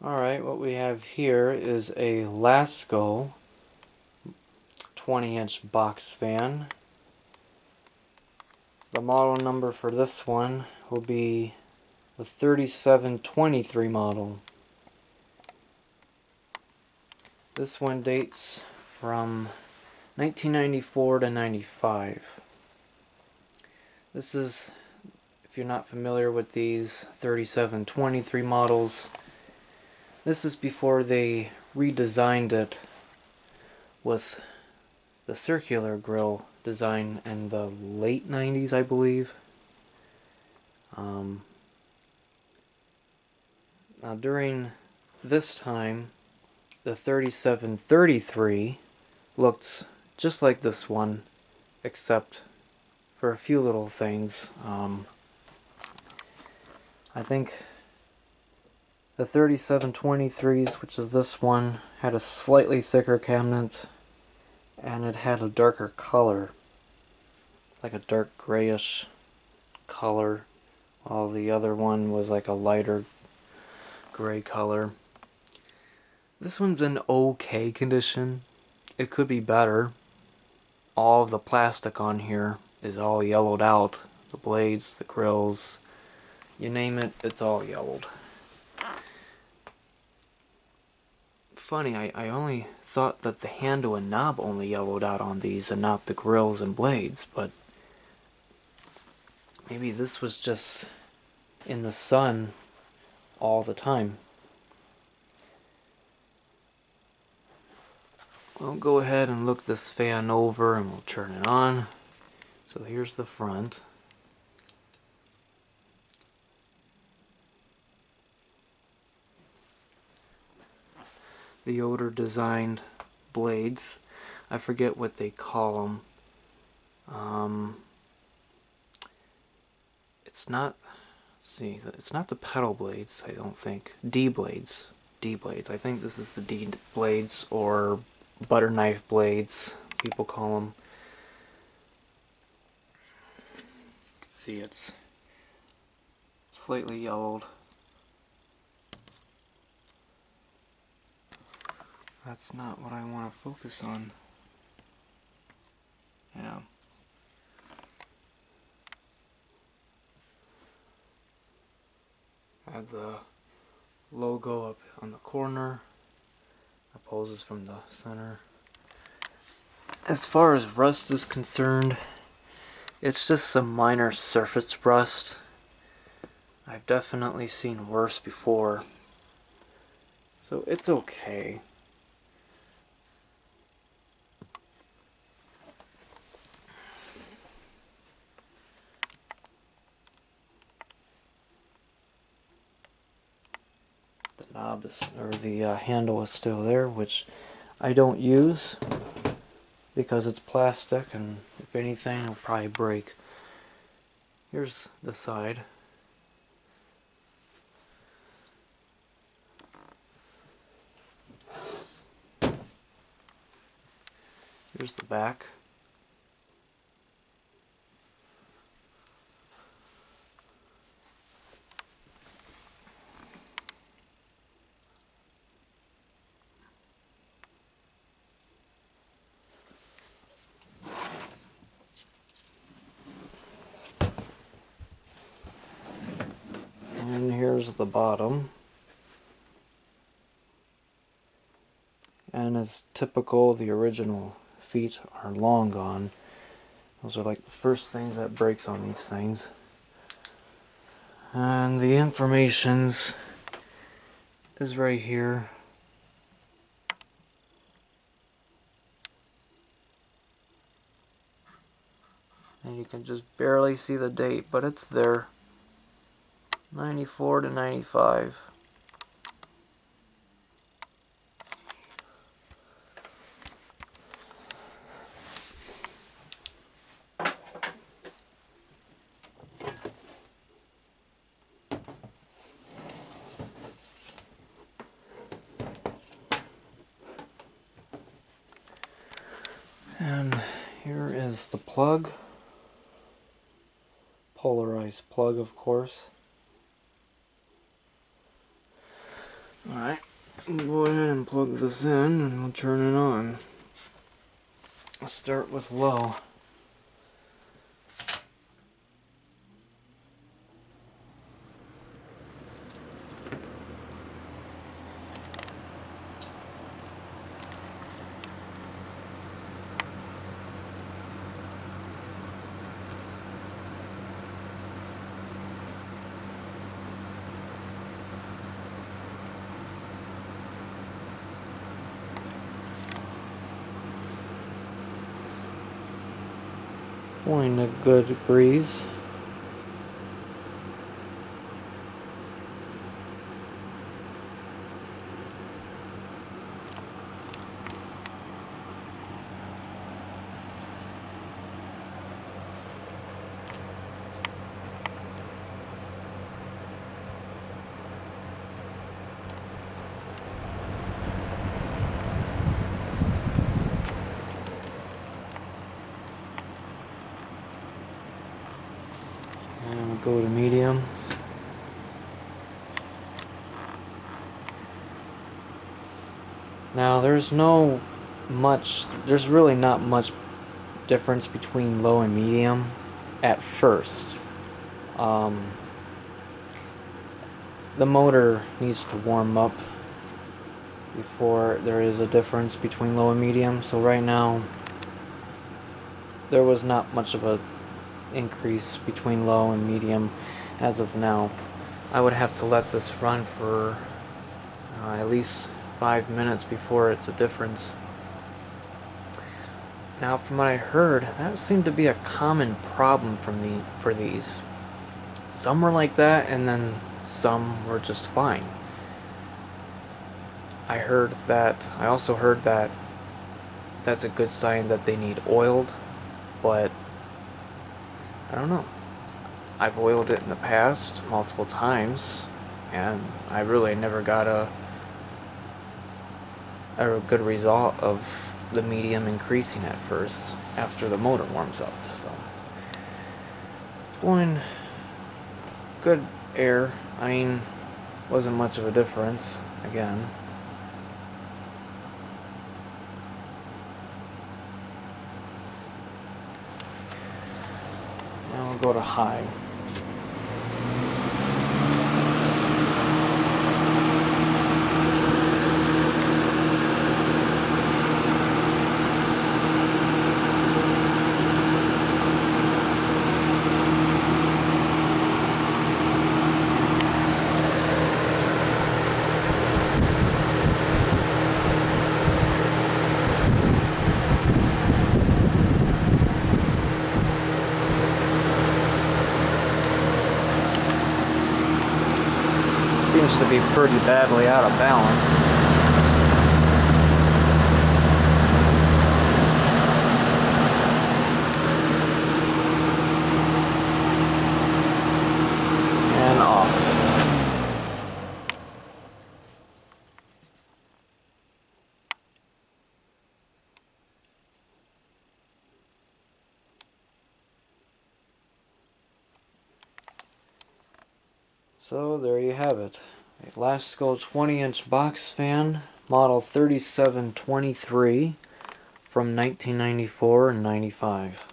Alright, what we have here is a Lasko 20-inch box fan. The model number for this one will be the 3723 model. This one dates from 1994 to 95. This is, if you're not familiar with these 3723 models, this is before they redesigned it with the circular grill design in the late 90s, I believe. Now during this time, the 3733 looked just like this one, except for a few little things. I think the 3723s, which is this one, had a slightly thicker cabinet, and it had a darker color, like a dark grayish color, while the other one was like a lighter gray color. This one's in okay condition. It could be better. All of the plastic on here is all yellowed out. The blades, the grills, you name it, it's all yellowed. Funny, I only thought that the handle and knob only yellowed out on these and not the grills and blades, but maybe this was just in the sun all the time. We'll go ahead and look this fan over and we'll turn it on. So here's the front. The Yoder designed blades. I forget what they call them. It's not, see, it's not the pedal blades, I don't think. D blades. D blades. I think this is the D blades, or butter knife blades, people call them. You can see it's slightly yellowed. That's not what I want to focus on. Yeah. Add the logo up on the corner. That poses from the center. As far as rust is concerned, it's just some minor surface rust. I've definitely seen worse before, so it's okay. The knob is, or the handle is still there, which I don't use because it's plastic, and if anything, it'll probably break. Here's the side. Here's the back. And here's the bottom. And as typical, the original feet are long gone. Those are like the first things that breaks on these things. And the information's is right here. And you can just barely see the date, but it's there. 94 to 95. And here is the plug. Polarized plug, of course. Alright, we'll go ahead and plug this in and we'll turn it on. Let's start with low. Blowing a good breeze. And we'll go to medium. Now there's really not much difference between low and medium at first. The motor needs to warm up before there is a difference between low and medium. So right now there was not much of a increase between low and medium as of now. I would have to let this run for at least 5 minutes before it's a difference. Now, from what I heard, that seemed to be a common problem for these. Some were like that, and then some were just fine. I also heard that that's a good sign that they need oiled, but I don't know. I've oiled it in the past multiple times, and I really never got a good result of the medium increasing at first after the motor warms up. So it's blowing good air. I mean, wasn't much of a difference again. Now we'll go to high. Seems to be pretty badly out of balance. And off. So there you have it. A Lasko 20-inch box fan, model 3723 from 1994 and 95.